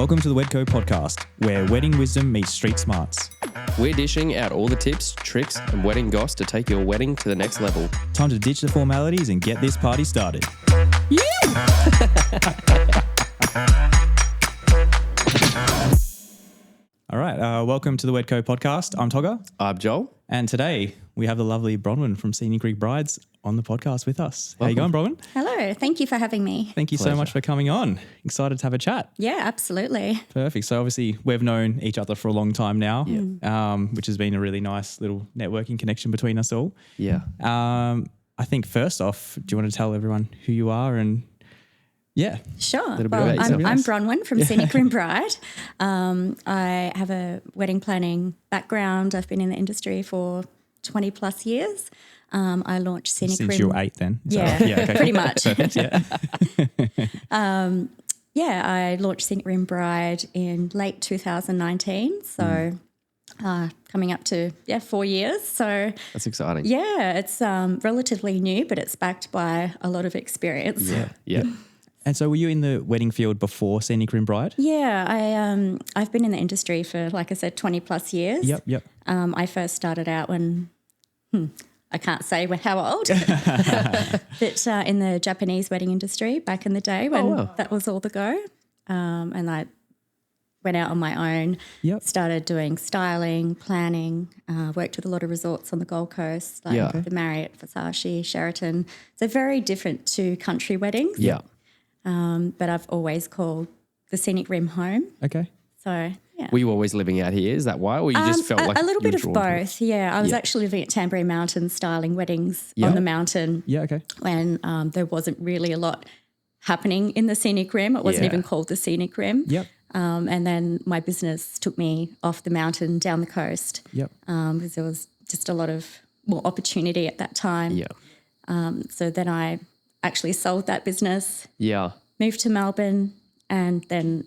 Welcome to the Wedco podcast, where wedding wisdom meets street smarts. We're dishing out all the tips, tricks, and wedding goss to take your wedding to the next level. Time to ditch the formalities and get this party started. All right, welcome to the Wedco podcast. I'm Togger. I'm Joel. And today we have the lovely Bronwyn from Scenic Rim Brides on the podcast with us. How you going, Bronwyn? Hello. Thank you for having me. Thank you so much for coming on. Excited to have a chat. Yeah, absolutely. Perfect. So obviously we've known each other for a long time now, which has been a really nice little networking connection between us all. Yeah. I think first off, do you want to tell everyone who you are and Sure. Little bit Well, about yourself. I'm Bronwyn from Scenic Rim Bride. I have a wedding planning background. I've been in the industry for 20 plus years. I launched Scenic Rim. Since you were 8 then? Okay, pretty much. Perfect, yeah. I launched Scenic Rim Bride in late 2019. So coming up to 4 years. So That's exciting. yeah, it's relatively new, but it's backed by a lot of experience. Yeah. And so were you in the wedding field before Scenic Rim Bride? Yeah, I've been in the industry for, like I said, 20 plus years. Yep. I first started out when, I can't say how old, but in the Japanese wedding industry back in the day when that was all the go. And I went out on my own, started doing styling, planning, worked with a lot of resorts on the Gold Coast, like the Marriott, Versace, Sheraton. So very different to country weddings. Yeah. But I've always called the Scenic Rim home. Okay. So, yeah. Were you always living out here? Is that why? Or you just felt like a little you bit were of drawn to it? both, yeah. I was actually living at Tamborine Mountain styling weddings on the mountain Yeah, okay. when there wasn't really a lot happening in the Scenic Rim. It wasn't even called the Scenic Rim. Yep. And then my business took me off the mountain down the coast. Yep. Because there was just a lot of more opportunity at that time. Yeah. So then I actually sold that business. Yeah. Moved to Melbourne and then,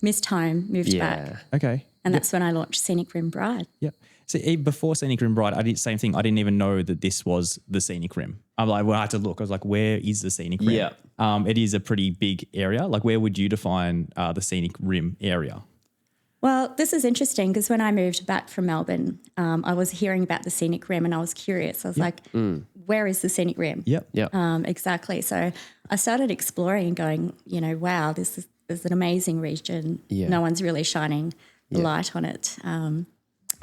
missed home, moved back. Okay. And that's when I launched Scenic Rim Bride. Yep. So before Scenic Rim Bride, I did the same thing. I didn't even know that this was the Scenic Rim. I'm like, well, I had to look. I was like, where is the Scenic Rim? Yeah. It is a pretty big area. Like, where would you define the Scenic Rim area? Well, this is interesting because when I moved back from Melbourne, I was hearing about the Scenic Rim and I was curious. I was like, where is the Scenic Rim? Yep. Exactly. So I started exploring and going, wow, this is an amazing region. Yeah. No one's really shining the light on it.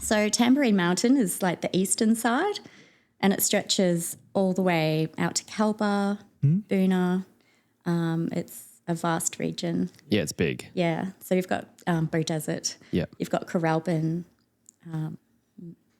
So Tamborine Mountain is like the eastern side and it stretches all the way out to Kalbar, Boona. It's a vast region. Yeah, it's big. Yeah. So you've got Blue Desert. Yeah. You've got Corralbin.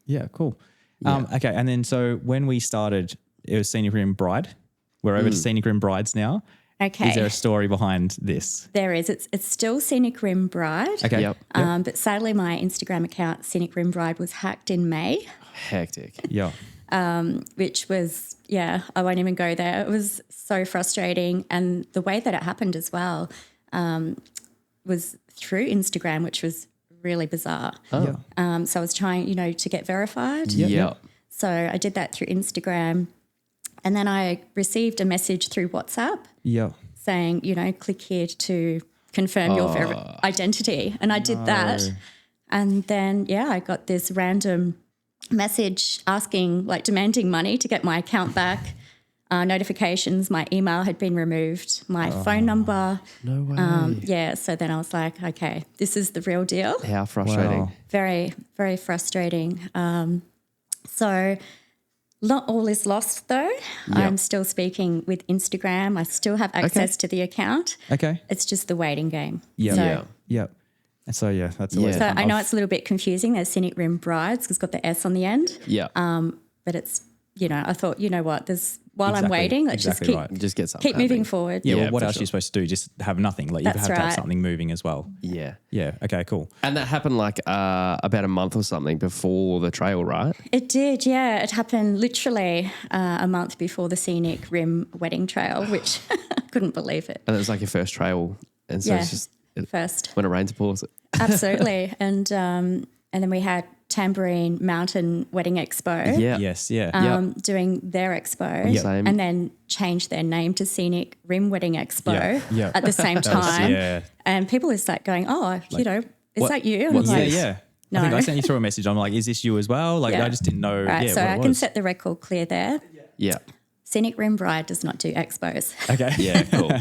Yeah, cool. Okay, and then so when we started, it was Scenic Rim Bride. We're over to Scenic Rim Brides now. Okay. Is there a story behind this? There is. It's still Scenic Rim Bride. Okay. Yep. But sadly my Instagram account, Scenic Rim Bride, was hacked in May, Hectic. Yeah. which was, I won't even go there. It was so frustrating. And the way that it happened as well was through Instagram, which was really bizarre. Oh. So I was trying, to get verified. Yeah. So I did that through Instagram. And then I received a message through WhatsApp Yeah. saying, click here to confirm your identity. And I did that. And then, I got this random message asking, demanding money to get my account back, notifications, my email had been removed, my phone number. No way. So then I was like, okay, this is the real deal. How frustrating. Wow. Very, very frustrating. So not all is lost though. I'm still speaking with Instagram. I still have access to the account. Okay. It's just the waiting game. Yeah. So, Yeah. And so, that's always so I know it's a little bit confusing. There's Scenic Rim Brides because it's got the S on the end. Yeah. But it's, I thought, what, I'm Exactly, waiting, let's exactly just Just get something keep moving happening. forward. Yeah, well, Yeah, what for else are you supposed to do? Just have nothing. Like you have That's to have right. something moving as well. Yeah. Yeah. Okay, cool. And that happened about a month or something before the trail, right? It did, yeah. It happened literally a month before the Scenic Rim Wedding Trail, which I couldn't believe it. And it was like your first trail. And so it's just first. when it rains, it pours. Absolutely. And then we had Tambourine Mountain Wedding Expo. Yeah. Yes, yeah. Doing their expo Same. and then changed their name to Scenic Rim Wedding Expo Yeah. at the same time. Yeah. And people are like going, oh, is that you? And I'm what's like, this? Yeah. No. I think I sent you through a message. I'm like, is this you as well? Like, Yeah. I just didn't know. Right, so what I it can was. set the record clear there. Yeah. Scenic Rim Bride does not do expos. Okay. Yeah, cool.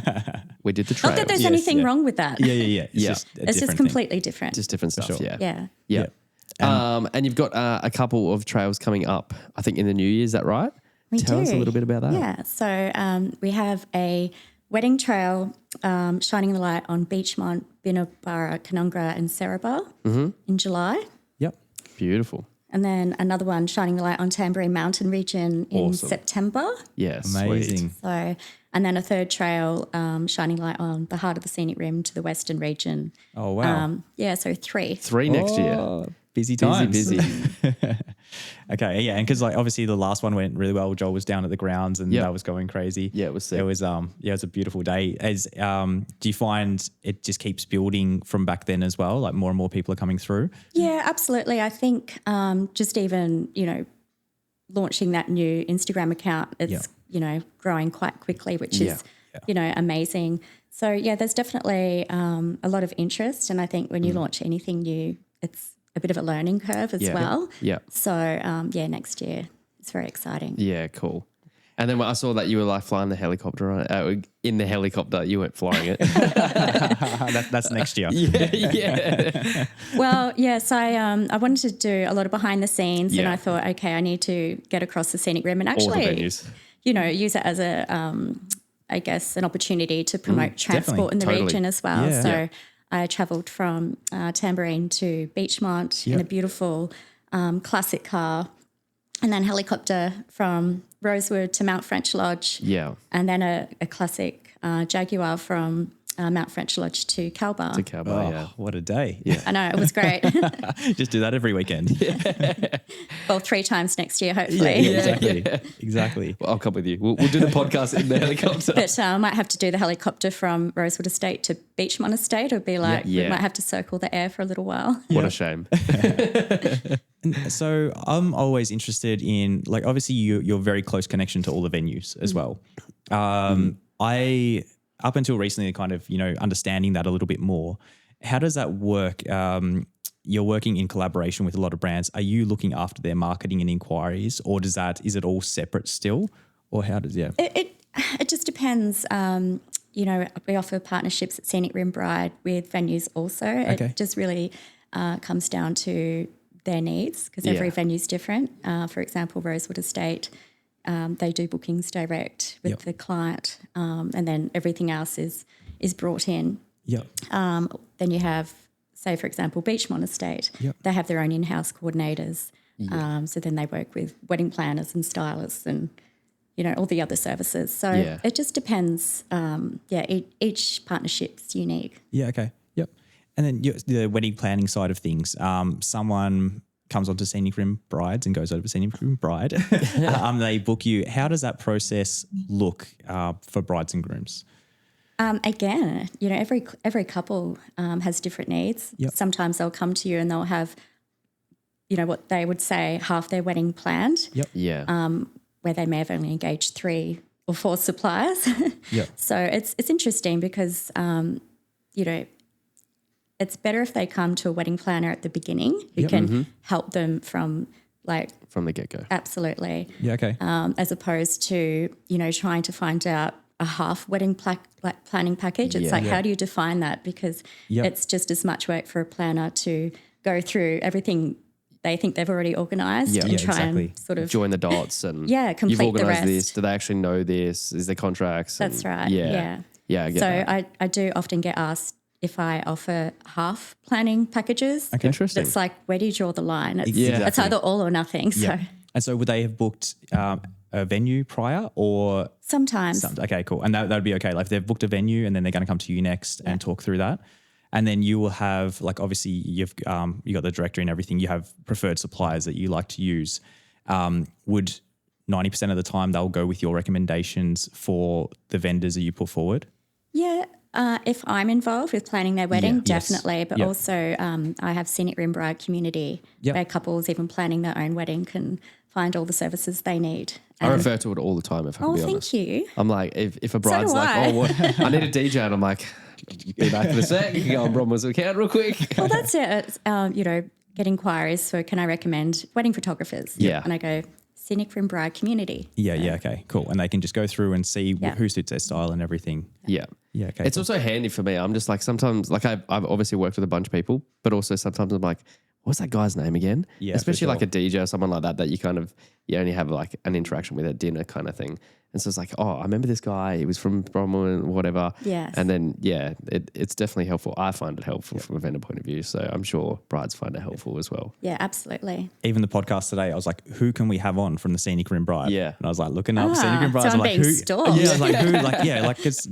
We did the trails. Not that there's Yes, anything yeah. wrong with that. Yeah. It's Yeah. just a It's just different completely different. Just different stuff, sure. yeah. Yeah. And you've got a couple of trails coming up, I think, in the new year. Is that right? We Tell us a do. little bit about that. Yeah. So we have a wedding trail shining the light on Beachmont, Binnaburra, Canungra and Cerebral in July. Yep. Beautiful. And then another one shining the light on Tambourine Mountain region in Awesome. September. Yeah, Amazing. sweet. So, and then a third trail shining light on the heart of the Scenic Rim to the western region. Oh, wow. So 3. 3 next year. Oh, busy times. Busy. Okay, yeah, and because like obviously the last one went really well. Joel was down at the grounds and Yep. that was going crazy. Yeah, it was sick. It was it was a beautiful day. As do you find it just keeps building from back then as well? Like more and more people are coming through. Yeah, absolutely. I think just even, launching that new Instagram account, it's, growing quite quickly, which is, amazing. So, yeah, there's definitely a lot of interest. And I think when you launch anything new, it's a bit of a learning curve as well. Yeah. So, next year it's very exciting. Yeah, cool. And then when I saw that you were like flying the helicopter on it, in the helicopter, you weren't flying it. That's next year. yeah. Well, yes, I wanted to do a lot of behind the scenes and Yeah. I thought, okay, I need to get across the Scenic Rim and All the actually, venues. use it as a, I guess, an opportunity to promote transport in the Totally. region as well. Yeah. So Yeah. I travelled from Tambourine to Beachmont in a beautiful classic car and then helicopter from Rosewood to Mount French Lodge Yeah. and then a classic Jaguar from Mount French Lodge to Calbar. To Cowboy, Oh, yeah. what a day. I know, it was great. Just do that every weekend. Well, 3 times next year, hopefully. Exactly. Well, I'll come with you. We'll do the podcast in the helicopter. But I might have to do the helicopter from Rosewood Estate to Beachmont Estate. It'll be like Yeah. we might have to circle the air for a little while. What a shame. So I'm always interested in, like, obviously you're very close connection to all the venues as well. I, up until recently, kind of, understanding that a little bit more, how does that work? You're working in collaboration with a lot of brands. Are you looking after their marketing and inquiries, or is it all separate still? Or how does, It just depends. We offer partnerships at Scenic Rim Bride with venues also. Okay. It just really comes down to their needs because every Yeah. venue's different. For example, Rosewood Estate, they do bookings direct with the client and then everything else is brought in. Yep. Then you have, say, for example, Beachmont Estate. Yep. They have their own in-house coordinators. So then they work with wedding planners and stylists and, all the other services. So Yeah. it just depends. Each partnership's unique. Yeah, okay. Yep. And then the wedding planning side of things, someone comes onto Scenic Rim Brides and goes over to Scenic Rim Bride. They book you. How does that process look for brides and grooms? Again, every couple has different needs. Yep. Sometimes they'll come to you and they'll have, what they would say half their wedding planned. Yep. Yeah. Where they may have only engaged 3 or 4 suppliers. Yep. So it's interesting because, it's better if they come to a wedding planner at the beginning who can help them from From the get-go. absolutely, Yeah, okay. as opposed to, trying to find out a half wedding planning package. It's how do you define that? Because it's just as much work for a planner to go through everything they think they've already organised and try exactly. and sort of Join the dots and complete you've the organised rest. this. Do they actually know this? Is there contracts? That's right. Yeah. Yeah, I get So that. I do often get asked if I offer half planning packages. Okay. Interesting. It's like, where do you draw the line? It's, Yeah. it's either all or nothing. So Yeah. And so would they have booked a venue prior or sometimes. okay, cool. And that would be okay. Like if they've booked a venue and then they're going to come to you next and talk through that. And then you will have, like, obviously you've you got the directory and everything. You have preferred suppliers that you like to use. Would 90% of the time they'll go with your recommendations for the vendors that you put forward? Yeah, If I'm involved with planning their wedding, Yes. definitely. But Yep. also I have Scenic Rim Bride community Yep. where couples even planning their own wedding can find all the services they need. I refer to it all the time, if I can be honest. Thank you. I'm like, if a bride's do like, I. oh, what? I need a DJ, and I'm like, be back in a sec. You can go on Bronwyn's account real quick. Well, that's it. It's, get inquiries for can I recommend wedding photographers? Yeah. And I go, Scenic Rim Bride community. Yeah, yeah, okay, cool. And they can just go through and see who suits their style and everything. Yeah. Yeah, okay. It's also handy for me. I'm just like, sometimes, like I've obviously worked with a bunch of people, but also sometimes I'm like, what's that guy's name again? Yeah, for especially like sure. a DJ or someone like that you only have like an interaction with at dinner kind of thing. And so it's like, oh, I remember this guy. He was from Bronwyn, whatever. Yes. And then, it's definitely helpful. I find it helpful from a vendor point of view. So I'm sure brides find it helpful as well. Yeah, absolutely. Even the podcast today, I was like, who can we have on from the Scenic Rim Bride? Yeah. And I was like, looking up Scenic Rim Brides. so I'm like, being who? stalked. Yeah, I was like, who? Like, yeah, like, because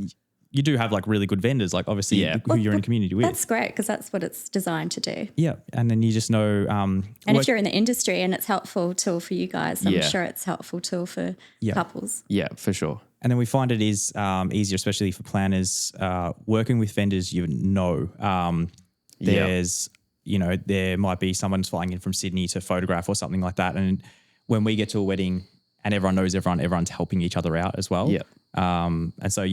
you do have like really good vendors, like obviously who you're in a community with. That's great because that's what it's designed to do. Yeah. And then you just know. And if you're in the industry and it's helpful tool for you guys, I'm sure it's helpful tool for couples. Yeah, for sure. And then we find it is easier, especially for planners, working with vendors, there's, there might be someone's flying in from Sydney to photograph or something like that. And when we get to a wedding and everyone knows everyone's helping each other out as well. Yeah. And so, do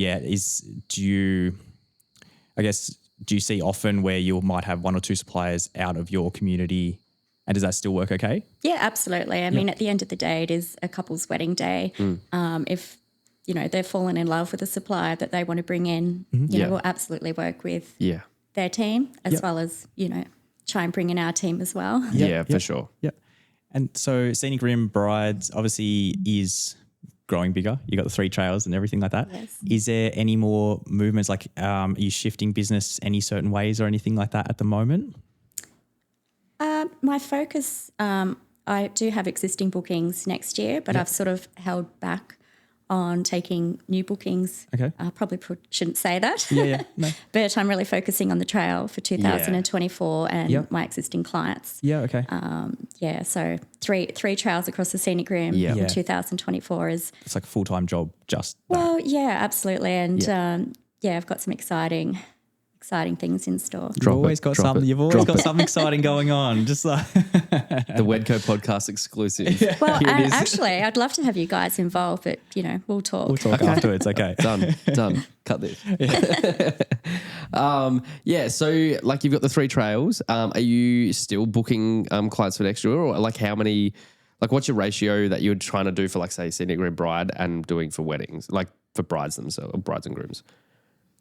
you see often where you might have one or two suppliers out of your community, and does that still work okay? Yeah, absolutely. I mean, at the end of the day, it is a couple's wedding day. If they're fallen in love with a supplier that they want to bring in, we'll absolutely work with their team as well as, try and bring in our team as well. Yeah, for sure. Yeah. And so Scenic Rim Brides obviously is growing bigger. You got the 3 trails and everything like that. Yes. Is there any more movements? Like, are you shifting business any certain ways or anything like that at the moment? My focus, I do have existing bookings next year, but I've sort of held back on taking new bookings. Okay. I probably shouldn't say that. Yeah. No. But I'm really focusing on the trail for 2024 and my existing clients. Yeah. Okay. So three trails across the Scenic Rim in 2024 is... It's like a full-time job, just that. Well, yeah, absolutely. And I've got some exciting things in store. You've always got something exciting going on. Just like the Wedco podcast exclusive. Well, actually, I'd love to have you guys involved, but we'll talk. We'll talk afterwards. Okay. Done. Cut this. So like you've got the 3 trails. Are you still booking clients for next year, or like how many? Like what's your ratio that you're trying to do for like say Scenic Rim Bride and doing for weddings, like for brides themselves, or brides and grooms?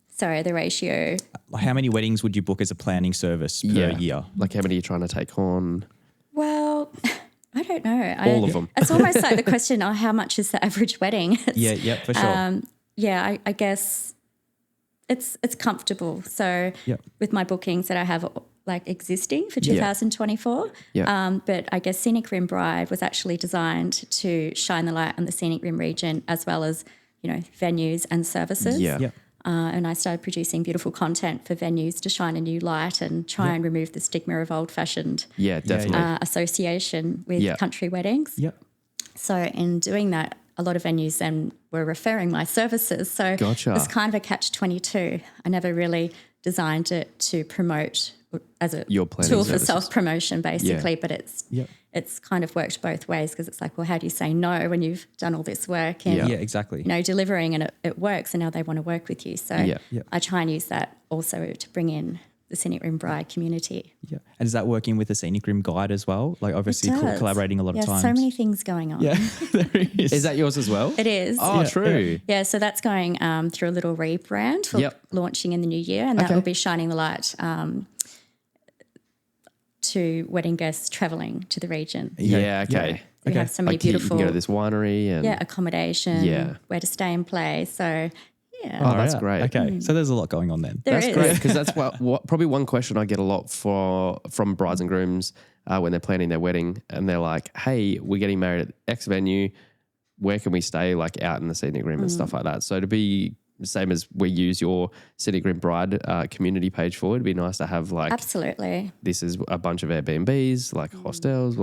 Sorry, the ratio. How many weddings would you book as a planning service per year? Like how many are you trying to take on? Well, I don't know. All of them. It's almost like the question, how much is the average wedding? For sure. I guess it's comfortable. So with my bookings that I have like existing for 2024, but I guess Scenic Rim Bride was actually designed to shine the light on the Scenic Rim region as well as, venues and services. And I started producing beautiful content for venues to shine a new light and try and remove the stigma of old-fashioned association with country weddings. So in doing that, a lot of venues then were referring my services. So Gotcha. it was kind of a catch-22. I never really designed it to promote as a Your planning tool for services. self-promotion basically, but it's kind of worked both ways because it's like, well, how do you say no when you've done all this work and exactly. delivering and it works and now they want to work with you. So I try and use that also to bring in the Scenic Rim Bride community. Yeah. And is that working with the Scenic Rim Guide as well? Like obviously It does. collaborating a lot of times. So many things going on. Yeah, there is. Is that yours as well? It is. Oh, true. Yeah, so that's going through a little rebrand for launching in the new year, and that will be shining the light to wedding guests travelling to the region. Yeah, okay. We have so many Like you beautiful can go to this winery and accommodation, where to stay and play. So Oh, that's great. Okay, so there's a lot going on then. There That's is. great because that's what probably one question I get a lot from brides and grooms when they're planning their wedding and they're like, "Hey, we're getting married at X venue. Where can we stay? Like out in the Scenic Rim and stuff like that." So to be the same as we use your Scenic Rim Bride community page for, it'd be nice to have like Absolutely. this is a bunch of Airbnbs, like hostels,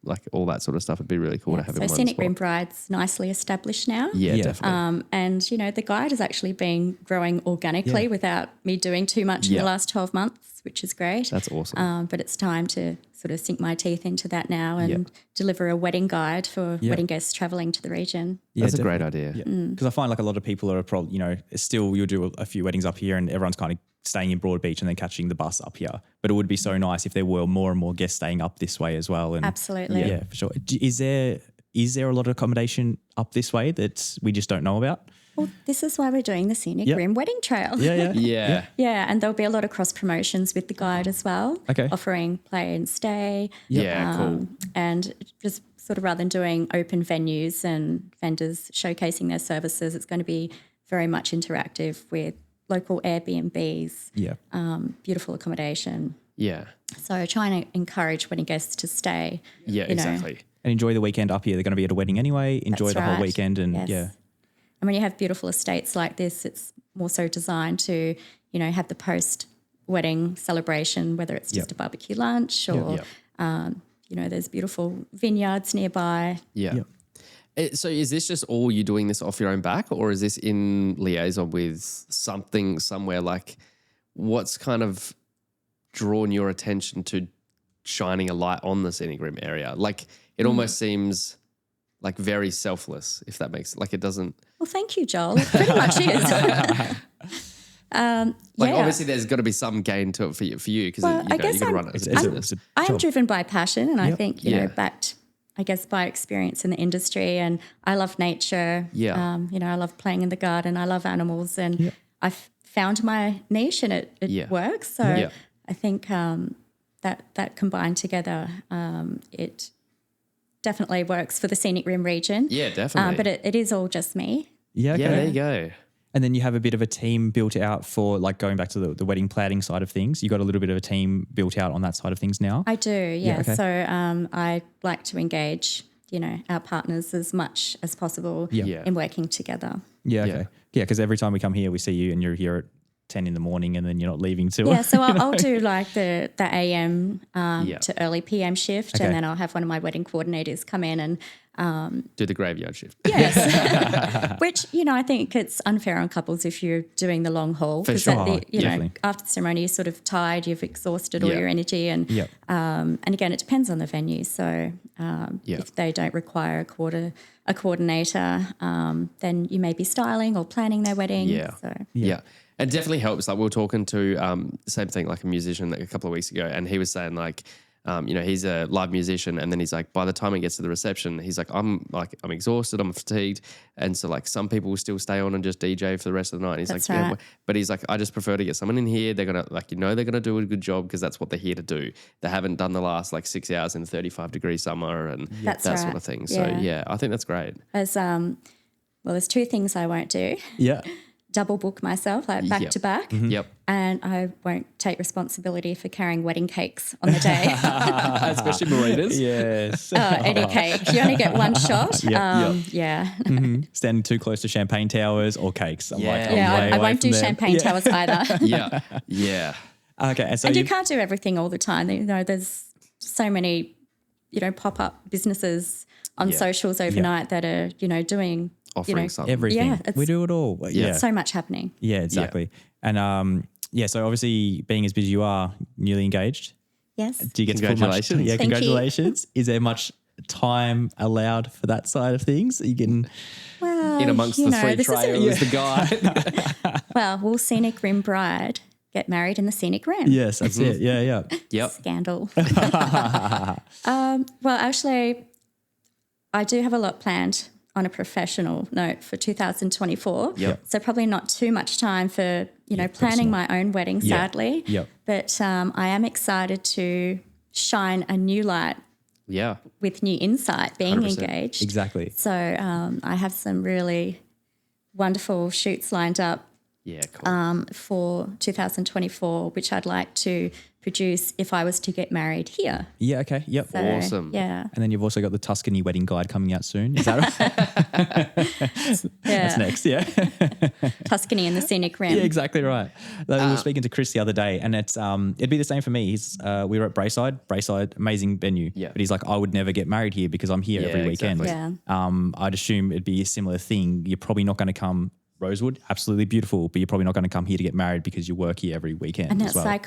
like all that sort of stuff. It'd be really cool to have So in one Scenic spot. Rim Bride's nicely established now. Yeah, Yeah. definitely. And, you know, the guide has actually been growing organically without me doing too much in Yeah. the last 12 months, which is great. That's awesome. But it's time to sort of sink my teeth into that now and deliver a wedding guide for wedding guests travelling to the region. That's a great idea. Because I find like a lot of people are probably, you know, still you'll do a few weddings up here and everyone's kind of staying in Broadbeach and then catching the bus up here. But it would be so nice if there were more and more guests staying up this way as well. And Absolutely. Yeah, for sure. Is there a lot of accommodation up this way that we just don't know about? Well, this is why we're doing the Scenic Rim Wedding Trail. Yeah. Yeah. Yeah, and there'll be a lot of cross promotions with the guide as well. Okay. Offering play and stay. Yeah, cool. And just sort of rather than doing open venues and vendors showcasing their services, it's going to be very much interactive with local Airbnbs, Yeah. beautiful accommodation. Yeah. So trying to encourage wedding guests to stay. Yeah, you know. exactly. And enjoy the weekend up here. They're going to be at a wedding anyway. Enjoy That's the whole right. weekend and Yes. And when you have beautiful estates like this, it's more so designed to, you know, have the post-wedding celebration, whether it's just a barbecue lunch or, you know, there's beautiful vineyards nearby. Yeah. Yep. So is this just all you doing this off your own back, or is this in liaison with something somewhere? Like, what's kind of drawn your attention to shining a light on the Scenic Rim area? Like, it almost seems like very selfless, if that makes like it doesn't. Well, thank you, Joel. It pretty much is. Like, obviously, there's got to be some gain to it for you because Well, I you guess got to I'm- run it as a It's business. I am job. driven by passion, and I think, you know, Yeah. backed, I guess, by experience in the industry. And I love nature. Yeah. You know, I love playing in the garden. I love animals, and I've found my niche, and it works. So Yeah. I think that combined together, it definitely works for the Scenic Rim region. Yeah, definitely. But it is all just me. Yeah. Okay. Yeah, there you go. And then you have a bit of a team built out for like going back to the wedding planning side of things. You got a little bit of a team built out on that side of things now. I do, yeah. okay. So I like to engage, you know, our partners as much as possible Yeah. in working together. Yeah. Yeah. Okay. Yeah. Because every time we come here, we see you and you're here at 10 in the morning and then you're not leaving till. Yeah, so I'll do like the AM Yeah. to early PM shift, Okay. and then I'll have one of my wedding coordinators come in and Do the graveyard shift. yes, which, you know, I think it's unfair on couples if you're doing the long haul. For 'cause sure. you know, Definitely. after the ceremony, you're sort of tired, you've exhausted all Yeah. your energy, and Yep. and again, it depends on the venue. So Yeah. if they don't require a coordinator, then you may be styling or planning their wedding. Yeah. So Yeah. It definitely helps. Like we were talking to same thing, like a musician a couple of weeks ago, and he was saying like, you know, he's a live musician, and then he's like, by the time he gets to the reception, he's like, I'm exhausted, I'm fatigued, and so like some people will still stay on and just DJ for the rest of the night. And he's That's like, yeah, right. but he's like, I just prefer to get someone in here. They're gonna like, you know, they're gonna do a good job because that's what they're here to do. They haven't done the last like 6 hours in 35-degree summer and That's that sort right. of thing. So Yeah. yeah, I think that's great. as well, there's two things I won't do: Yeah. double book myself, like back Yep. to back. Yep. And I won't take responsibility for carrying wedding cakes on the day. Especially marinas. Yes. Any cake. You only get one shot. Yep, Yeah. Standing too close to champagne towers or cakes. I'm like, I'm Yeah, way I away won't from do them. champagne Yeah. towers either. Yeah. Yeah. Okay. And so And you can't do everything all the time. You know, there's so many, you know, pop-up businesses on Yeah. socials overnight that are, you know, doing, Offering you know, something. everything. Yeah, it's- we do it all. Yeah. so much happening. Yeah, exactly. And yeah, so obviously being as busy as you are, newly engaged, Yes. do you get to put much? Congratulations. Yeah, Thank you. congratulations. Is there much time allowed for that side of things? You can. Well, In amongst you the know, three this is a- trails, the guy. Well, will Scenic Rim Bride get married in the Scenic Rim? Yes, that's it. Yeah, yeah. Yep. Scandal. Well, actually, I do have a lot planned on a professional note for 2024. Yep. So probably not too much time for, you know, planning my own wedding, Yeah. sadly. Yep. But I am excited to shine a new light Yeah. with new insight, being 100%. engaged. Exactly. So I have some really wonderful shoots lined up Yeah, cool. For 2024, which I'd like to produce if I was to get married here. Yeah. Okay. Yep. So, Awesome. Yeah. And then you've also got the Tuscany wedding guide coming out soon. Is that right? That's next. Yeah. Tuscany and the Scenic Rim. Yeah, exactly right. We were speaking to Chris the other day, and it'd be the same for me. We were at Braeside, amazing venue. Yeah. But he's like, I would never get married here because I'm here every weekend. Exactly. Yeah. I'd assume it'd be a similar thing. You're probably not going to come Rosewood, absolutely beautiful, but you're probably not going to come here to get married because you work here every weekend. And that's as well. like,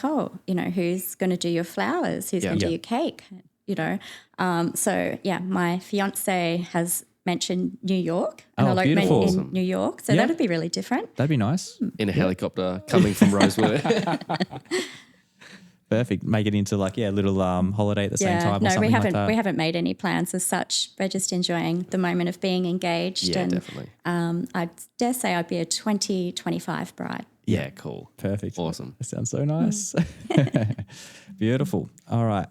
who's going to do your flowers? Who's going to do your cake? So yeah, my fiance has mentioned New York, an elopement beautiful. in New York. So that'd be really different. That'd be nice. In a helicopter coming from Rosewood. Perfect. Make it into like a little holiday at the same time. Or No, something we haven't. Like that. We haven't made any plans as such. We're just enjoying the moment of being engaged. Yeah, and, definitely. I dare say I'd be a 2025 bride. Yeah, cool. Perfect. Awesome. That sounds so nice. Beautiful. All right.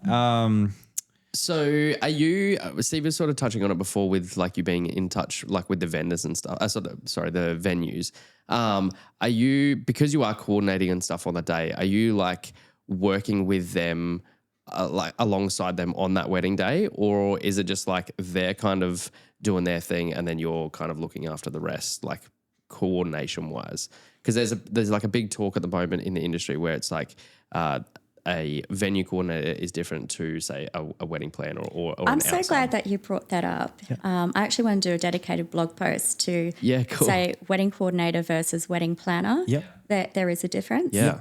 So are you, Steve was sort of touching on it before with like you being in touch like with the vendors and stuff, the venues. Are you, because you are coordinating and stuff on the day, are you like working with them like alongside them on that wedding day, or is it just like they're kind of doing their thing and then you're kind of looking after the rest, like coordination wise? Because there's like a big talk at the moment in the industry where it's like a venue coordinator is different to say a wedding planner or I'm an so outside. glad that you brought that up. I actually want to do a dedicated blog post to Cool. say wedding coordinator versus wedding planner. Yep. There is a difference. Yeah.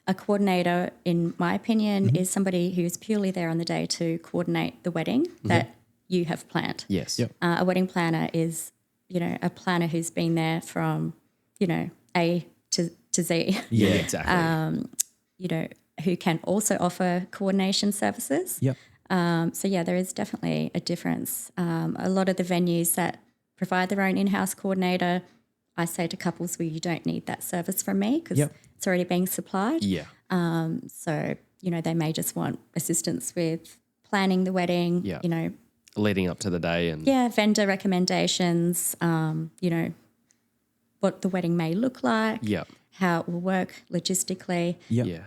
A coordinator, in my opinion, is somebody who's purely there on the day to coordinate the wedding that you have planned. Yes. Yep. A wedding planner is, a planner who's been there from, A to Z. Yeah, exactly. Who can also offer coordination services. Yep. So there is definitely a difference. A lot of the venues that provide their own in-house coordinator, I say to couples, well, you don't need that service from me because it's already being supplied. Yeah. So, they may just want assistance with planning the wedding, Yeah. Leading up to the day and vendor recommendations, what the wedding may look like, how it will work logistically. Yep. Yeah.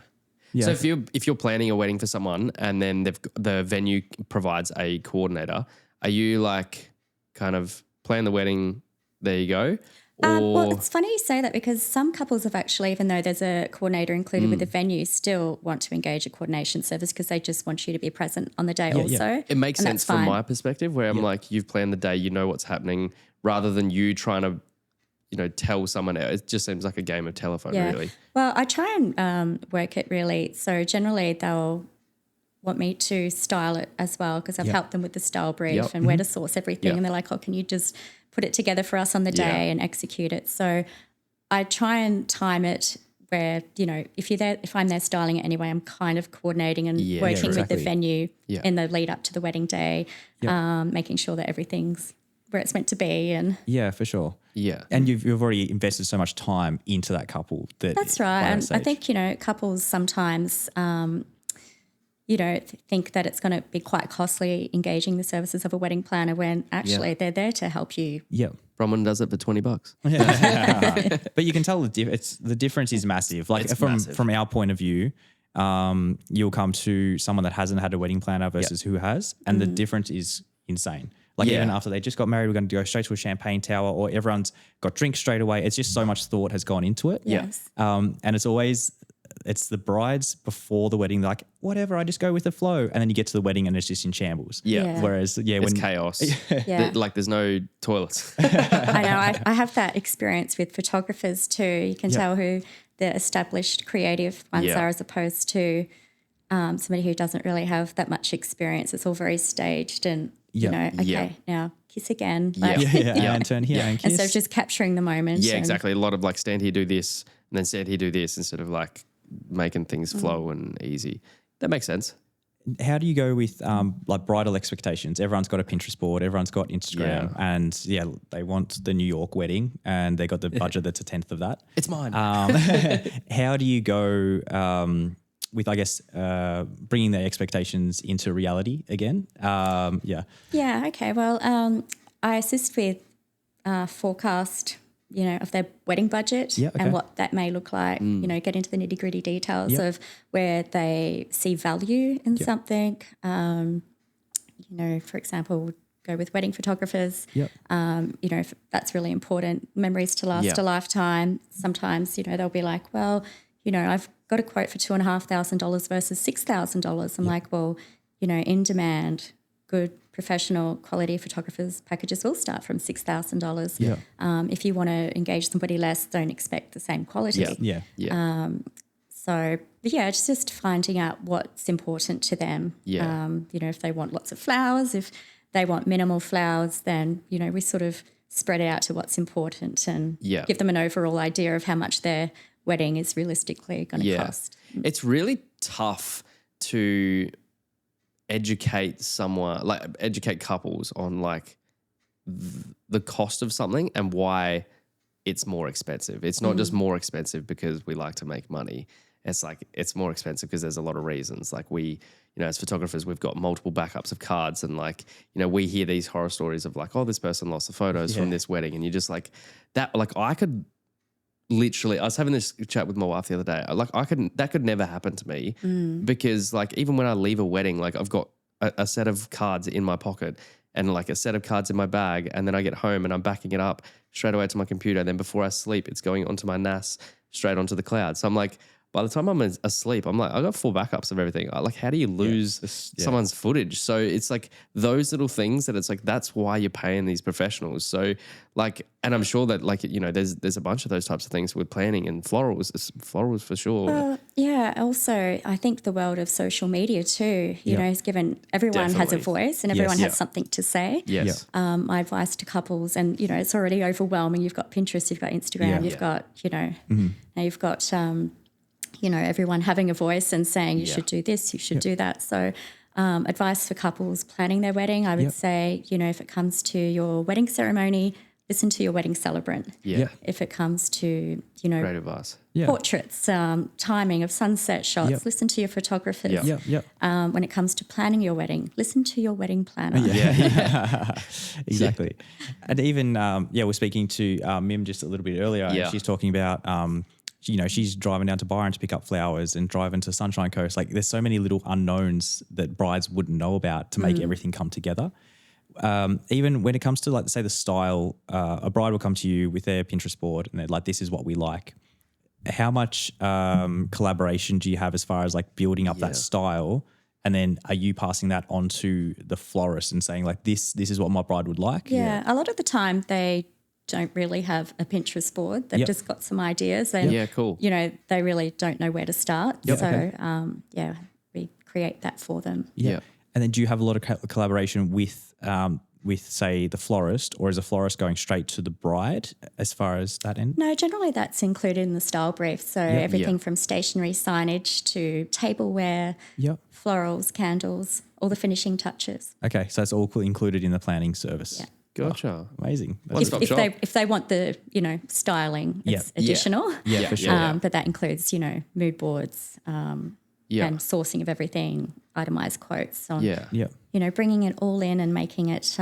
Yeah. So if you're planning a wedding for someone and then the venue provides a coordinator, are you like kind of plan the wedding, there you go? Well, it's funny you say that because some couples have actually, even though there's a coordinator included with the venue, still want to engage a coordination service because they just want you to be present on the day also. It makes and sense that's from fine. my perspective where I'm like, you've planned the day, you know what's happening, rather than you trying to, tell someone else. It just seems like a game of telephone, really. Well, I try and work it really. So generally they'll want me to style it as well because I've helped them with the style brief and where to source everything. And they're like, oh, can you just put it together for us on the day and execute it? So I try and time it where, if I'm there styling it anyway, I'm kind of coordinating and working with the venue in the lead up to the wedding day, making sure that everything's where it's meant to be. And yeah, for sure. Yeah. And you've already invested so much time into that couple. That's right. And I think, couples sometimes, think that it's going to be quite costly engaging the services of a wedding planner when actually they're there to help you. Yeah. Bronwyn does it for $20. But you can tell the difference is massive. Like It's from massive. our point of view, you'll come to someone that hasn't had a wedding planner versus who has, and the difference is insane. Like even after they just got married, we're going to go straight to a champagne tower, or everyone's got drinks straight away. It's just so much thought has gone into it. Yes. And it's the brides before the wedding, they're like, whatever, I just go with the flow. And then you get to the wedding and it's just in shambles. Yeah. Whereas, It's chaos. Yeah. Like there's no toilets. I know. I have that experience with photographers too. You can tell who the established creative ones are as opposed to somebody who doesn't really have that much experience. It's all very staged and, now kiss again. And turn here and kiss. Instead of just capturing the moment. Yeah, and- exactly. A lot of like stand here, do this, and then stand here, do this, instead of like making things flow and easy. That makes sense. How do you go with like bridal expectations? Everyone's got a Pinterest board, everyone's got Instagram, and they want the New York wedding, and they got the budget that's a tenth of that. It's mine. How do you go with, I guess, bringing their expectations into reality again? Yeah, okay. Well, I assist with forecast of their wedding budget and what that may look like, get into the nitty gritty details of where they see value in something. For example, go with wedding photographers, if that's really important, memories to last a lifetime. Sometimes, they'll be like, well, I've got a quote for $2,500 versus $6,000. I'm like, well, in demand, good professional quality photographers packages will start from $6,000. Yeah. If you want to engage somebody less, don't expect the same quality. So it's just finding out what's important to them. If they want lots of flowers, if they want minimal flowers, then, we sort of spread it out to what's important and give them an overall idea of how much their wedding is realistically going to cost. It's really tough to educate couples on like the cost of something and why it's more expensive. It's not just more expensive because we like to make money. It's like it's more expensive because there's a lot of reasons. Like we, as photographers, we've got multiple backups of cards and like, we hear these horror stories of like, oh, this person lost the photos from this wedding. And you're just like that, like I could literally, I was having this chat with my wife the other day. Like that could never happen to me because like even when I leave a wedding, like I've got a set of cards in my pocket and like a set of cards in my bag. And then I get home and I'm backing it up straight away to my computer. Then before I sleep, it's going onto my NAS straight onto the cloud. So I'm like, by the time I'm asleep, I'm like, I got full backups of everything. Like, how do you lose someone's footage? So it's like those little things that it's like, that's why you're paying these professionals. So like, and I'm sure that like, there's a bunch of those types of things with planning and florals for sure. Also, I think the world of social media too, has given everyone has a voice and everyone has something to say. Yes. My advice to couples and, it's already overwhelming. You've got Pinterest, you've got Instagram, you've got, now you've got, everyone having a voice and saying you should do this, you should do that. So advice for couples planning their wedding, I would say, if it comes to your wedding ceremony, listen to your wedding celebrant. Yeah. If it comes to, great advice. Portraits, timing of sunset shots, listen to your photographers. When it comes to planning your wedding, listen to your wedding planner. Exactly. And even, we're speaking to Mim just a little bit earlier and she's talking about she's driving down to Byron to pick up flowers and driving to Sunshine Coast. Like there's so many little unknowns that brides wouldn't know about to make everything come together. Even when it comes to like, say the style, a bride will come to you with their Pinterest board and they're like, this is what we like. How much collaboration do you have as far as like building up that style? And then are you passing that on to the florist and saying like, this is what my bride would like? Yeah. A lot of the time they don't really have a Pinterest board. They've just got some ideas and, they really don't know where to start. So, we create that for them. Yeah. And then do you have a lot of collaboration with say the florist, or is a florist going straight to the bride as far as that end? No, generally that's included in the style brief. So everything from stationery signage to tableware, florals, candles, all the finishing touches. Okay. So it's all included in the planning service. Yeah. Gotcha. Oh, amazing. If they want the, styling, it's additional. Yeah, for sure. But that includes, mood boards and sourcing of everything, itemized quotes on, bringing it all in and making it,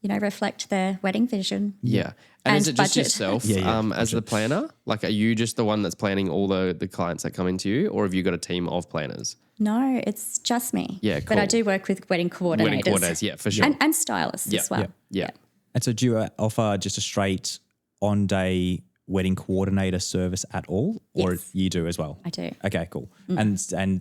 reflect their wedding vision. Yeah. And is it just budget. yourself as the planner? Like, are you just the one that's planning all the clients that come into you, or have you got a team of planners? No, it's just me. Yeah, cool. But I do work with wedding coordinators. Wedding coordinators, yeah, for sure. And stylists as well. Yeah. And so do you offer just a straight on-day wedding coordinator service at all? Or you do as well? I do. Okay, cool. And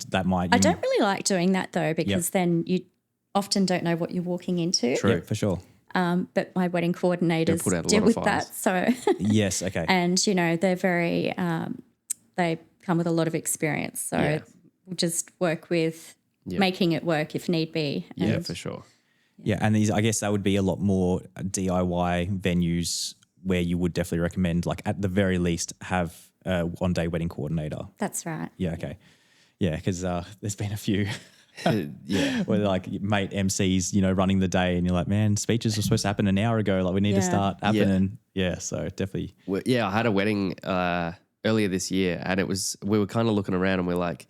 that might... I don't really like doing that though, because then you often don't know what you're walking into. True. Yeah, for sure. But my wedding coordinators deal with that. So yes, okay. And, they're very, they come with a lot of experience. So we'll just work with making it work if need be. Yeah, for sure. Yeah, and I guess that would be a lot more DIY venues where you would definitely recommend, like at the very least, have a one-day wedding coordinator. That's right. Yeah, okay. Yeah, because there's been a few where like mate MCs, running the day and you're like, man, speeches were supposed to happen an hour ago. Like we need to start happening. Yeah, so definitely. Well, I had a wedding earlier this year and we were kind of looking around and we're like,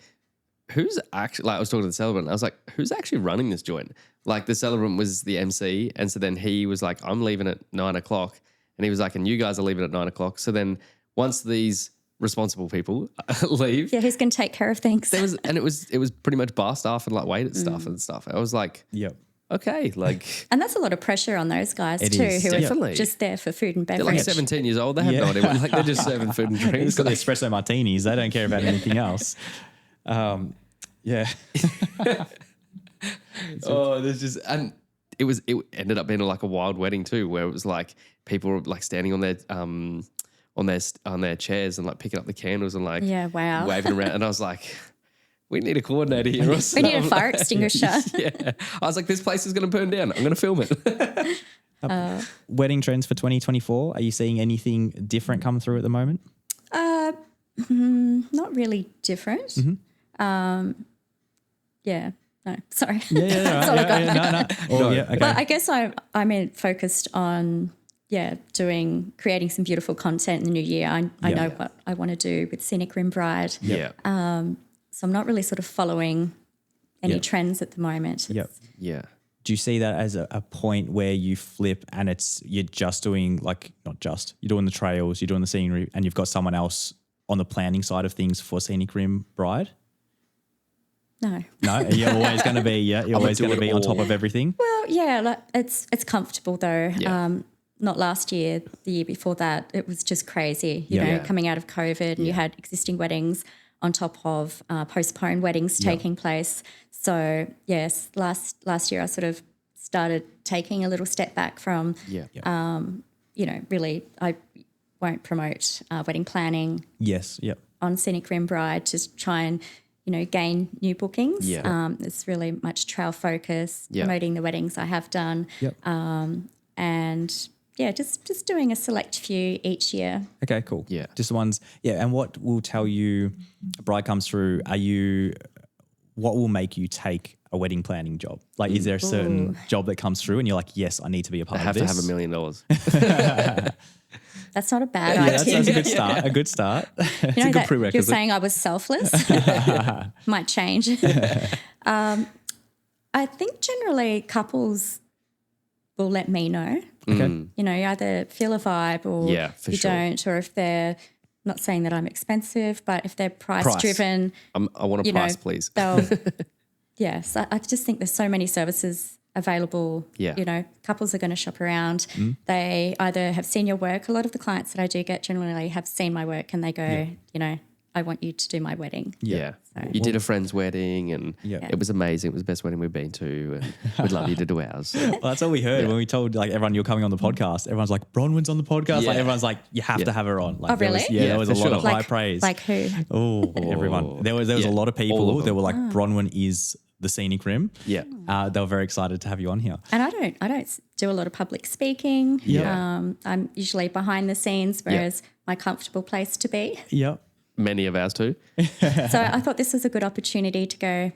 who's actually, like I was talking to the celebrant, I was like, who's actually running this joint? Like the celebrant was the MC and so then he was like, I'm leaving at 9:00 And he was like, and you guys are leaving at 9 o'clock. So then once these responsible people leave, Yeah, who's going to take care of things? it was pretty much bar staff and like waited staff and stuff. I was like, Yep. okay, like And that's a lot of pressure on those guys It too, is, who definitely. are just there for food and they're beverage. like 17 years old. They have no idea. Like they're just serving food and They drinks. just got the espresso martinis. They don't care about anything else. Yeah. Oh, there's just and it ended up being like a wild wedding too, where it was like people were like standing on their chairs and like picking up the candles and like Yeah, wow. waving around. And I was like, we need a coordinator here. Or We need a something. fire extinguisher. Yeah, I was like, this place is going to burn down. I'm going to film it. Wedding trends for 2024. Are you seeing anything different come through at the moment? Not really different. Mm-hmm. Yeah. No, sorry. Yeah, That's all I got. Oh, yeah, okay. But I guess I'm focused on creating some beautiful content in the new year. I know what I want to do with Scenic Rim Bride. Yeah. So I'm not really sort of following any Yep. trends at the moment. Yep. Yeah. Do you see that as a point where you flip and you're just doing you're doing the trails, you're doing the scenery, and you've got someone else on the planning side of things for Scenic Rim Bride? No. No, you're always going to be you're always do going to it be on all. top of everything. Well, yeah, like it's comfortable though. Yeah. Not last year, the year before that, it was just crazy. You know, coming out of COVID, and you had existing weddings on top of postponed weddings taking place. So yes, last year I sort of started taking a little step back from. Really, I won't promote wedding planning Yes. Yep. on Scenic Rim Bride to try and gain new bookings. Yeah. It's really much trail focus, Yeah. promoting the weddings I have done. Yep. And just doing a select few each year. Okay, cool. Yeah. Just the ones. Yeah. And what will tell you a bride comes through? What will make you take a wedding planning job? Like, is there a certain job that comes through and you're like, yes, I need to be a part I of have this? to have $1 million. That's not a bad Yeah, idea. that's a good start. A good start. It's a good You're prerequisite. saying I was selfless. Might change. I think generally couples will let me know. Okay. You either feel a vibe or Yeah, for you sure. don't, or if they're not saying that I'm expensive, but if they're price driven, I want a price, please. they'll. Yes, I just think there's so many services available. Yeah. Couples are going to shop around. They either have seen your work. A lot of the clients that I do get generally have seen my work and they go, I want you to do my wedding. Yeah. You did a friend's wedding and it was amazing. It was the best wedding we've been to and we'd love you to do ours. Well, that's all we heard when we told like everyone you're coming on the podcast. Everyone's like, Bronwyn's on the podcast. Yeah. Like everyone's like, you have to have her on. Like, Oh, really? There was a lot of Like, high praise. Like who? Oh, everyone. There was a lot of All people of that were like, Oh. Bronwyn is the Scenic Rim. Yeah. They were very excited to have you on here. And I don't do a lot of public speaking. Yeah. I'm usually behind the scenes, whereas my comfortable place to be. Yep. Many of ours too. So I thought this was a good opportunity to go,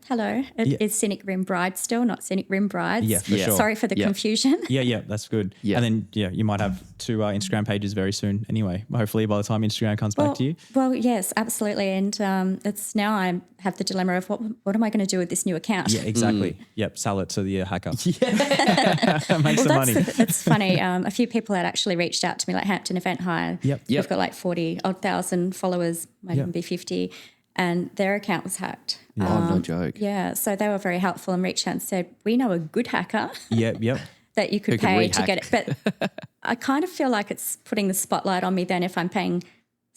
hello, it is Scenic Rim Bride still, not Scenic Rim Brides. Yeah, for sure. Sorry for the confusion. Yeah, that's good. Yeah. And then, you might have 2 Instagram pages very soon anyway. Hopefully by the time Instagram comes back to you. Well, yes, absolutely. And it's now I have the dilemma of what am I going to do with this new account? Yeah, exactly. Yep, sell it to the hacker. Yeah. Make some money. It's funny. A few people had actually reached out to me, like Hampton Event Hire. Yep. We've got like 40,000 followers, might even be 50, and their account was hacked. Oh, no joke. Yeah, so they were very helpful and reached out and said, we know a good hacker Yep. that you could Who can pay to rehack. get it. But I kind of feel like it's putting the spotlight on me then if I'm paying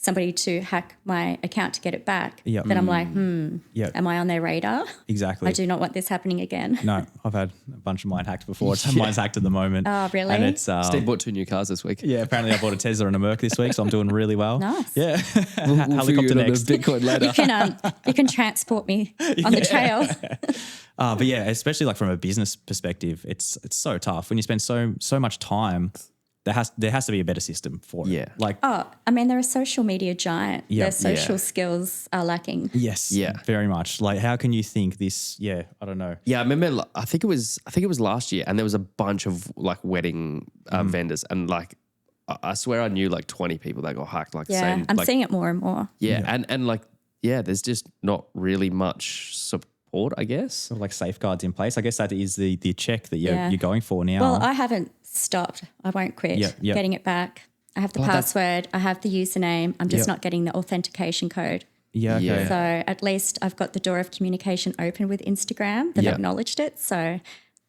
somebody to hack my account to get it back. Yep. Then I'm like, Yep. am I on their radar? Exactly. I do not want this happening again. No, I've had a bunch of mine hacked before. Mine's hacked at the moment. Oh, really? And it's Steve bought 2 new cars this week. yeah. Apparently, I bought a Tesla and a Merc this week, so I'm doing really well. Nice. Yeah, We'll helicopter figure it out on next. Bitcoin later. You can transport me on the trail. But yeah, especially like from a business perspective, it's so tough when you spend so much time. There has to be a better system for it. Yeah. Like Oh, I mean, they're a social media giant. Yeah. Their social Yeah. skills are lacking. yes, Yeah. very much. Like how can you think this? Yeah, I don't know. Yeah, I remember. I think it was last year, and there was a bunch of like wedding vendors, and like I swear I knew like 20 people that got hacked. Like Yeah, same, I'm like, seeing it more and more. yeah, and like there's just not really much support, I guess. Sort of like safeguards in place. I guess that is the check that you're Yeah. going for now. Well, I haven't stopped. I won't quit. Yep. Getting it back. I have the password. I have the username. I'm just not getting the authentication code. Yeah. Okay. Yeah. So at least I've got the door of communication open with Instagram. They've acknowledged it. So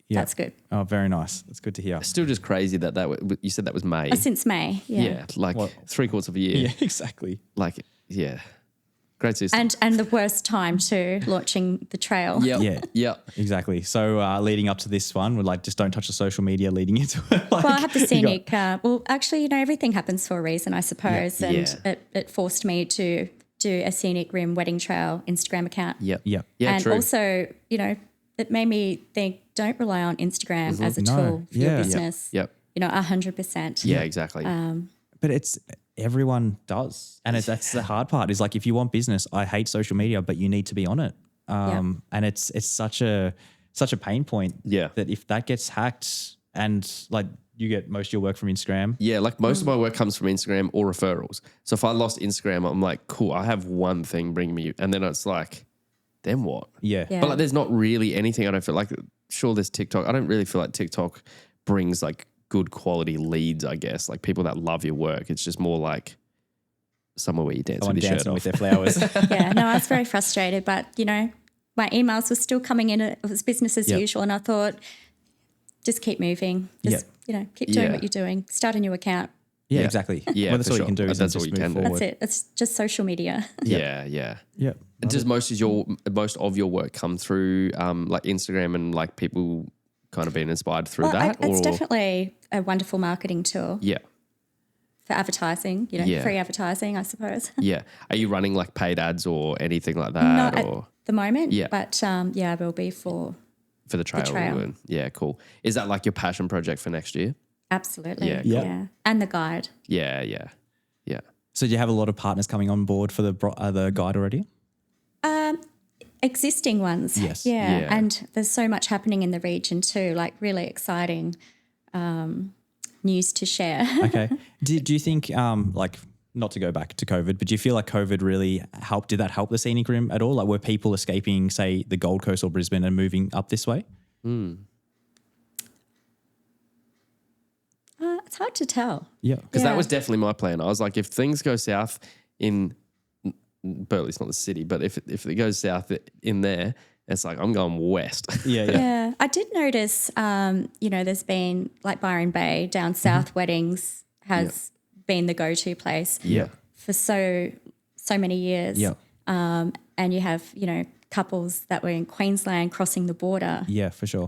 that's good. Oh, very nice. That's good to hear. Still just crazy that you said that was May. Since May. Yeah. Like 3/4 of a year. Yeah, exactly. Like, great system. And the worst time too, launching the trail. Yeah. Exactly. So leading up to this one, we're like, just don't touch the social media leading into it. Like, Well, I have the scenic. Well, actually, everything happens for a reason, I suppose. And it forced me to do a Scenic Rim Wedding Trail Instagram account. Yep. Yeah. And true. also, it made me think, don't rely on Instagram as a tool for your business. Yep. 100%. Yeah, exactly. But everyone does. And that's the hard part is like, if you want business, I hate social media, but you need to be on it. And it's such a pain point that if that gets hacked and like you get most of your work from Instagram. Yeah, like most of my work comes from Instagram or referrals. So if I lost Instagram, I'm like, cool, I have one thing bringing me, and then it's like, then what? Yeah. But like, there's not really anything. I don't feel like, sure, there's TikTok. I don't really feel like TikTok brings like good quality leads, I guess, like people that love your work. It's just more like somewhere where you dance Someone with your shirt dancing off. with their flowers. I was very frustrated, but my emails were still coming in. It was business as usual, and I thought, just keep moving. Just keep doing what you're doing. Start a new account. Yeah, exactly. Yeah, well, that's for all sure. you can do. Is That's just all you move can do. forward. That's it. It's just social media. Yeah. Yeah. Does most of your work come through like Instagram and like people kind of being inspired through that? It's definitely a wonderful marketing tool. Yeah. For advertising, free advertising, I suppose. Yeah. Are you running like paid ads or anything like that? Not or at the moment, Yeah. but I will be for the trail? trail. Yeah, cool. Is that like your passion project for next year? absolutely. Yeah, cool. Yeah. And the guide. Yeah. So do you have a lot of partners coming on board for the guide already? Existing ones. Yes. Yeah. Yeah. And there's so much happening in the region too, like really exciting news to share. Okay. Do you think, like, not to go back to COVID, but do you feel like COVID really helped? Did that help the Scenic Rim at all? Like, were people escaping, say, the Gold Coast or Brisbane and moving up this way? It's hard to tell. Yeah. Because that was definitely my plan. I was like, if things go south in Burley's not the city, but if it goes south in there, it's like I'm going west. Yeah. I did notice, there's been like Byron Bay down south weddings has been the go-to place for so many years. Yeah. And you have, couples that were in Queensland crossing the border. Yeah, for sure.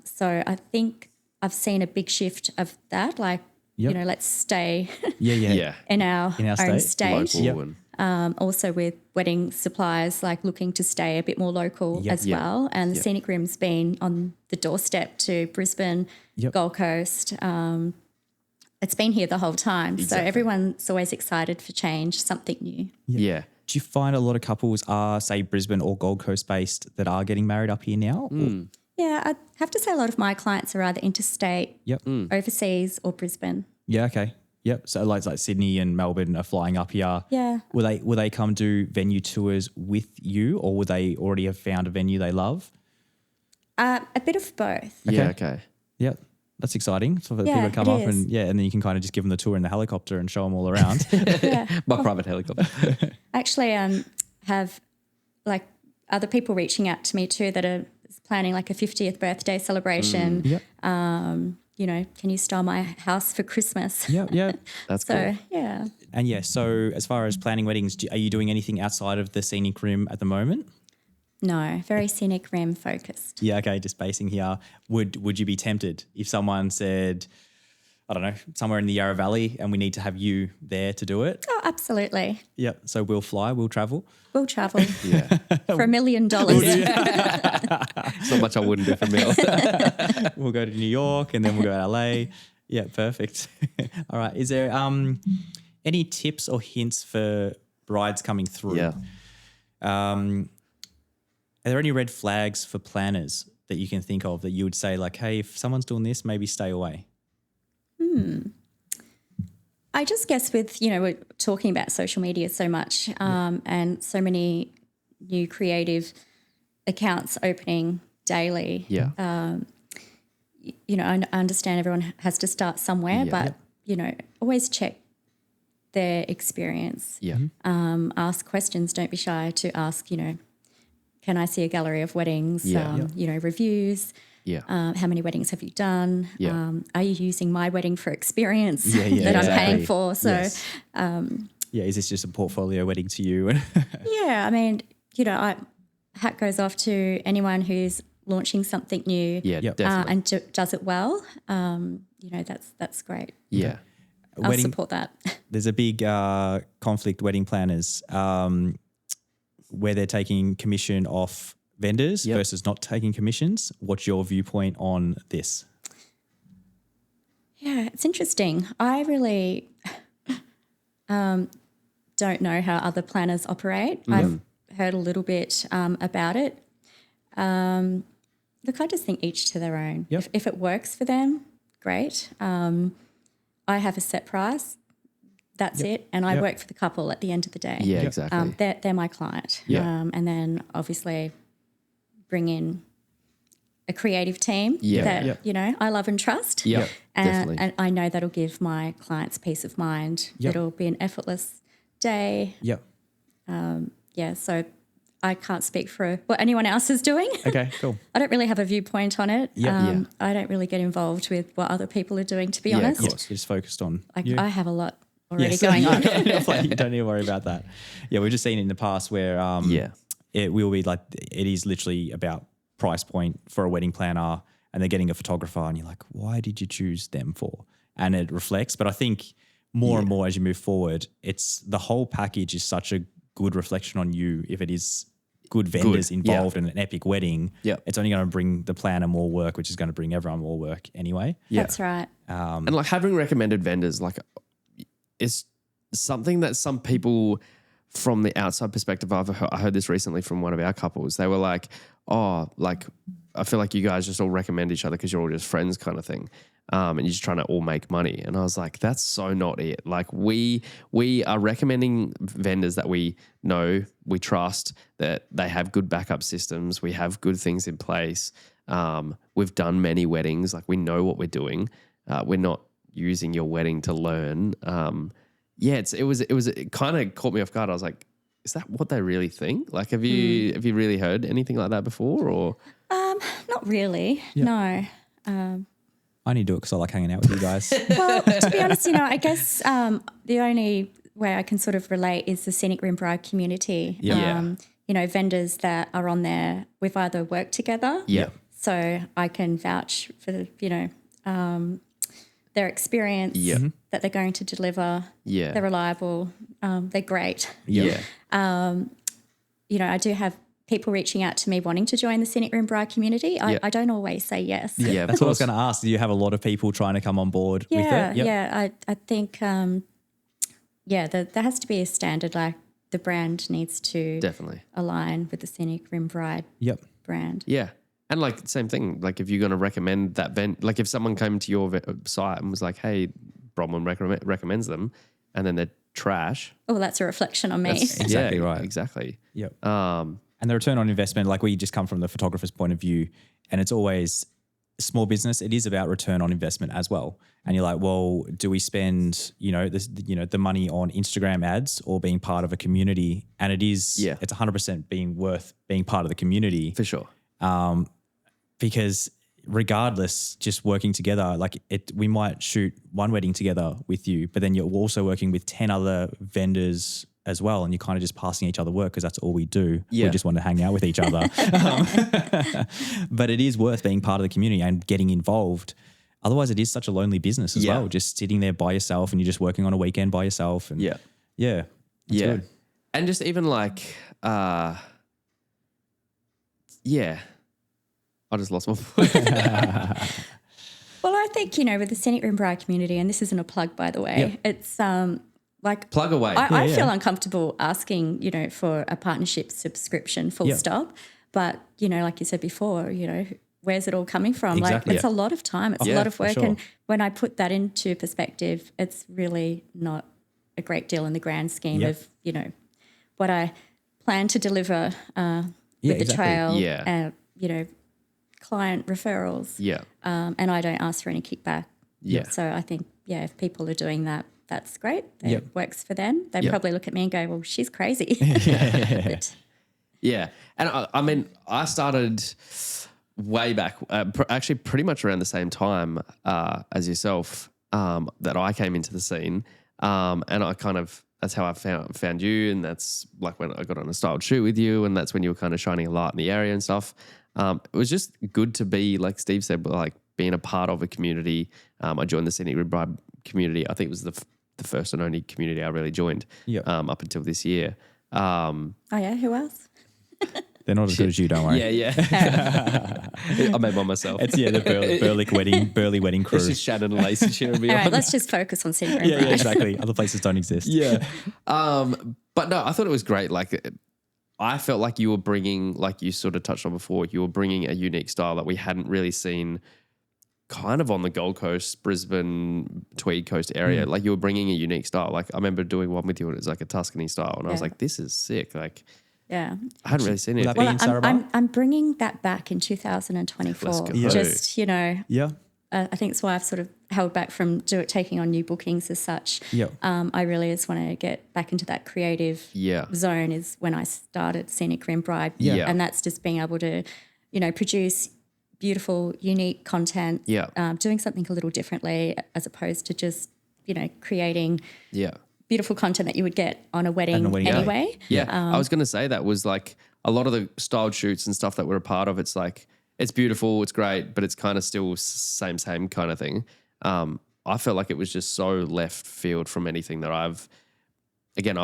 So I think I've seen a big shift of that, like, let's stay Yeah. in our own state. Local and Also with wedding suppliers, like looking to stay a bit more local as well. And the Scenic Rim's been on the doorstep to Brisbane, Gold Coast. It's been here the whole time. Exactly. So everyone's always excited for change, something new. yeah. Do you find a lot of couples are, say, Brisbane or Gold Coast based that are getting married up here now? Or- Yeah, I have to say a lot of my clients are either interstate, overseas or Brisbane. Yeah, okay. Yep. So like Sydney and Melbourne are flying up here. Yeah. Will they come do venue tours with you, or will they already have found a venue they love? A bit of both. Yeah, okay. Yep. That's exciting. So that Yeah, people come it up is. and then you can kind of just give them the tour in the helicopter and show them all around. My private helicopter. Actually, have like other people reaching out to me too that are planning like a 50th birthday celebration. Yep. Can you style my house for Christmas? Yep. That's So, cool. yeah. And so as far as planning weddings, are you doing anything outside of the Scenic Rim at the moment? No, very Scenic Rim focused. Yeah, okay, just basing here. Would you be tempted if someone said, I don't know, somewhere in the Yarra Valley and we need to have you there to do it? Oh, absolutely. Yep. So we'll fly, we'll travel. We'll travel Yeah. for $1 million. It's not much I wouldn't do for meal. We'll go to New York and then we'll go to LA. Yeah, perfect. All right. Is there any tips or hints for brides coming through? Yeah. Are there any red flags for planners that you can think of that you would say like, hey, if someone's doing this, maybe stay away? I just guess with, we're talking about social media so much and so many new creative accounts opening daily. Yeah. you know, I understand everyone has to start somewhere, but, you know, always check their experience. Yeah. Ask questions. Don't be shy to ask, you know, can I see a gallery of weddings, you know, reviews. Yeah. How many weddings have you done? Yeah. Are you using my wedding for experience that I'm paying for? So, is this just a portfolio wedding to you? I mean, you know, hat goes off to anyone who's launching something new Definitely. and does it well. You know, that's great. Yeah. I'll support that. There's a big conflict wedding planners where they're taking commission off vendors versus not taking commissions. What's your viewpoint on this? Yeah, it's interesting. I really don't know how other planners operate. I've heard a little bit about it. Look, I just think each to their own. Yep. If it works for them, great. I have a set price. That's it. And I work for the couple at the end of the day. Yeah, exactly. They're my client. Yeah. And then obviously bring in a creative team that, you know, I love and trust. Yeah, definitely. And I know that'll give my clients peace of mind. It'll be an effortless day. Yep. So I can't speak for what anyone else is doing. Okay, cool. I don't really have a viewpoint on it. I don't really get involved with what other people are doing, to be honest. Of course, you're just focused on you. I have a lot already going on. You don't need to worry about that. Yeah, we've just seen it in the past where it will be like, it is literally about price point for a wedding planner, and they're getting a photographer and you're like, why did you choose them for? And it reflects. But I think more and more as you move forward, it's the whole package is such a good reflection on you. If it is good vendors involved in an epic wedding, it's only going to bring the planner more work, which is going to bring everyone more work anyway. That's right. And like having recommended vendors, like is something that some people from the outside perspective, I heard this recently from one of our couples. They were like, oh, like I feel like you guys just all recommend each other because you're all just friends kind of thing. And you're just trying to all make money. And I was like, that's so not it. Like we are recommending vendors that we know, we trust, that they have good backup systems. We have good things in place. We've done many weddings. Like we know what we're doing. We're not using your wedding to learn. It kind of caught me off guard. I was like, is that what they really think? Like, have you really heard anything like that before or? Not really. No. I need to do it because I like hanging out with you guys. Well, to be honest, you know, I guess the only way I can sort of relate is the Scenic Rim Bride community. You know, vendors that are on there, we've either worked together. Yeah. So I can vouch for, you know, their experience that they're going to deliver. Yeah. They're reliable. They're great. Yeah. You know, I do have people reaching out to me wanting to join the Scenic Rim Bride community. I don't always say yes. Yeah, that's what I was going to ask. Do you have a lot of people trying to come on board with it? Yeah. I think, there has to be a standard. Like the brand needs to definitely align with the Scenic Rim Bride brand. Yeah. And like same thing, like if you're going to recommend that like if someone came to your site and was like, hey, Bronwyn recommends them, and then they're trash. Oh, that's a reflection on me. That's exactly right. Exactly. Yep. And the return on investment, like we just come from the photographer's point of view, and it's always small business. It is about return on investment as well. And you're like, well, do we spend, the money on Instagram ads or being part of a community? And it is, it's 100% being worth being part of the community. For sure. Because regardless, just working together, we might shoot one wedding together with you, but then you're also working with 10 other vendors as well, and you're kind of just passing each other work because that's all we do. We just want to hang out with each other. But it is worth being part of the community and getting involved. Otherwise, it is such a lonely business as well, just sitting there by yourself and you're just working on a weekend by yourself. And good. And just even like, I just lost my point. Well, I think, with the Scenic Rim Bride community, and this isn't a plug, by the way, it's like plug away. I feel uncomfortable asking, for a partnership subscription full stop. But, like you said before, where's it all coming from? Exactly. Like it's a lot of time. It's a lot of work. Sure. And when I put that into perspective, it's really not a great deal in the grand scheme of, what I plan to deliver with the trail. client referrals. Yeah. And I don't ask for any kickback. Yeah. So I think, if people are doing that, that's great. Yep. It works for them. They probably look at me and go, well, she's crazy. But, Yeah. And I mean, I started way back, actually pretty much around the same time as yourself, that I came into the scene. And I that's how I found you. And that's like when I got on a styled shoot with you. And that's when you were kind of shining a light in the area and stuff. It was just good to be, like Steve said, like being a part of a community. I joined the Scenic Rim Bride community. I think it was the first and only community I really joined up until this year. oh, yeah, who else? They're not as good as you, don't worry. Yeah. I made one myself. It's the Burley wedding crew. It's just Shannon and Lacey cheering me All on. right, let's just focus on Scenic Rim yeah, Bride. exactly. Other places don't exist. Yeah. But no, I thought it was great. Like, I felt like you were bringing, like you sort of touched on before, you were bringing a unique style that we hadn't really seen kind of on the Gold Coast, Brisbane, Tweed Coast area. Like, you were bringing a unique style. Like, I remember doing one with you and it was like a Tuscany style. And I was like, this is sick. Like, Yeah. I hadn't really seen it. Will that be in Sarabah? I'm bringing that back in 2024. Let's go. Just, Yeah. I think it's why I've sort of held back from taking on new bookings as such. Yeah. I really just want to get back into that creative zone is when I started Scenic Rim Bride. Yeah. And that's just being able to, produce beautiful, unique content, doing something a little differently as opposed to just, creating beautiful content that you would get on a wedding anyway. Yeah. I was going to say that was like a lot of the styled shoots and stuff that we're a part of. It's like, it's beautiful, it's great, but it's kind of still same kind of thing. I felt like it was just so left field from anything that I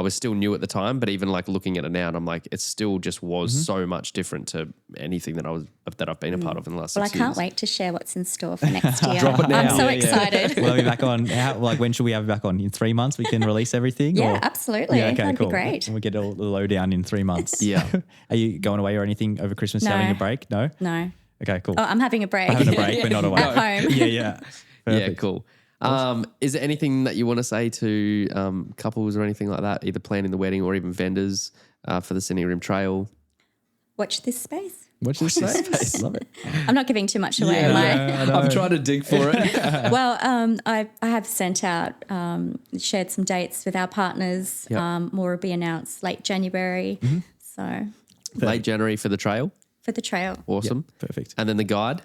was still new at the time, but even like looking at it now and I'm like, it still just was so much different to anything that I've been a part of in the last 6 years. Well, I can't wait to share what's in store for next year. Drop it now. I'm so excited. We'll be back on. When should we have it back on? In 3 months we can release everything? Yeah, or? absolutely. Yeah, okay, That'd cool. be great. And we'll get all the lowdown in 3 months. Yeah. Are you going away or anything over Christmas? No. Having a break? No? No. Okay, cool. Oh, I'm having a break. Having a break, but not away. At home. Yeah. Perfect. Yeah, cool. Is there anything that you want to say to couples or anything like that, either planning the wedding or even vendors for the Scenic Rim Trail? Watch this space. Watch this space. Love it. I'm not giving too much away. I'm trying to dig for it. Well, I have sent out, shared some dates with our partners. Yep. More will be announced late January. So Late January for the trail. for the trail, Awesome. Perfect. And then the guide,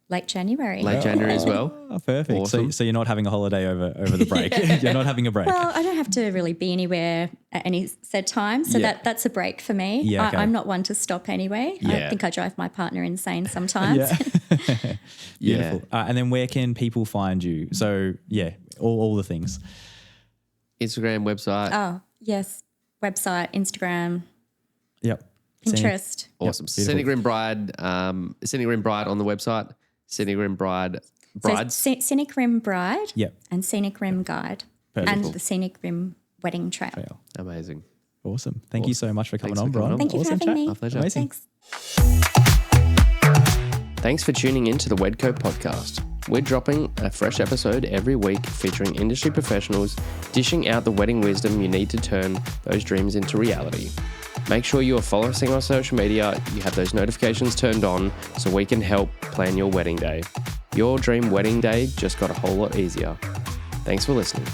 late January. late January as well. Oh, perfect. Awesome. So you're not having a holiday over the break. You're not having a break. Well, I don't have to really be anywhere at any said time, so Yeah. that's a break for me. Yeah, okay. I'm not one to stop anyway. Yeah. I think I drive my partner insane sometimes. Yeah. Beautiful. And then where can people find you? So all the things. Instagram, website. Oh, yes. Website, Instagram, Yep. Pinterest. Awesome. Beautiful. Scenic Rim Bride, Scenic Rim Bride on the website. Scenic Rim Bride, Brides. So, Scenic Rim Bride Yep. and Scenic Rim Guide Perfect. and the Scenic Rim Wedding Trail. Trail. Amazing. Awesome. Thank you so much for coming Thanks on, for coming Brian. on. Thank you Awesome for having chat. me. My pleasure. Amazing. Thanks. Thanks for tuning in to the Wedco podcast. We're dropping a fresh episode every week featuring industry professionals dishing out the wedding wisdom you need to turn those dreams into reality. Make sure you are following us on social media, you have those notifications turned on so we can help plan your wedding day. Your dream wedding day just got a whole lot easier. Thanks for listening.